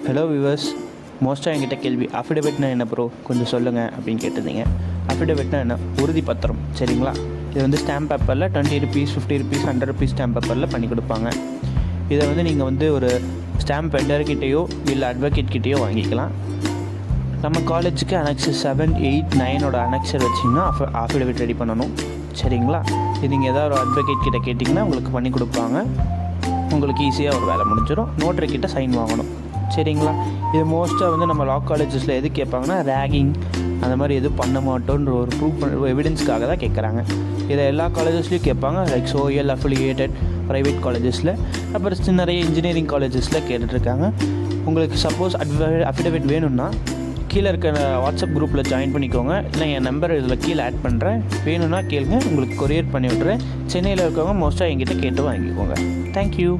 Hello viewers, மோஸ்ட்டாக என்கிட்ட கேள்வி அஃபிடவிட்னா என்ன ப்ரோ கொஞ்சம் சொல்லுங்கள் அப்படின்னு கேட்டிருந்தீங்க. அஃபிடவிட்னா என்ன? உறுதி பத்திரம், சரிங்களா? இது வந்து ஸ்டாம்ப் பேப்பரில் 20 ருபீஸ், 50 ருபீஸ், 100 ருபீஸ் ஸ்டாம்ப் பேப்பரில் பண்ணி கொடுப்பாங்க. இதை வந்து நீங்கள் வந்து ஒரு ஸ்டாம்ப் வெண்டர்கிட்டேயோ இல்லை அட்வொகேட் கிட்டேயோ வாங்கிக்கலாம். நம்ம காலேஜுக்கு அனெக்சர் 7, 8, 9 அனெக்சர் வச்சிங்கன்னா அஃபிடவிட் ரெடி பண்ணணும், சரிங்களா? இது நீங்கள் ஏதாவது ஒரு அட்வொகேட் கிட்ட கேட்டிங்கன்னா உங்களுக்கு பண்ணி கொடுப்பாங்க. உங்களுக்கு ஈஸியாக ஒரு வேலை முடிஞ்சிடும். நோட்டரி கிட்ட சைன் வாங்கணும், சரிங்களா? இது மோஸ்ட்டாக வந்து நம்ம லா காலேஜஸில் எது கேட்பாங்கன்னா ரேகிங் அந்த மாதிரி எதுவும் பண்ண மாட்டோன்ற ஒரு ப்ரூவ் எவிடன்ஸ்க்காக தான் கேட்குறாங்க. இதை எல்லா காலேஜஸ்லேயும் கேட்பாங்க, லைக் சோயல் அஃபிலியேட்டட் ப்ரைவேட் காலேஜஸில், அப்புறம் நிறைய இன்ஜினியரிங் காலேஜஸில் கேட்டுட்ருக்காங்க. உங்களுக்கு சப்போஸ் அஃபிடவிட் வேணும்னா கீழே இருக்க வாட்ஸ்அப் குரூப்பில் ஜாயின் பண்ணிக்கோங்க. இல்லை என் நம்பர் இதில் கீழே ஆட் பண்ணுறேன். வேணும்னா கேளுங்க, உங்களுக்கு கொரியர் பண்ணி விட்றேன். சென்னையில் இருக்கவங்க மோஸ்ட்டாக என்கிட்ட கேட்டு வாங்கிக்கோங்க. தேங்க்யூ.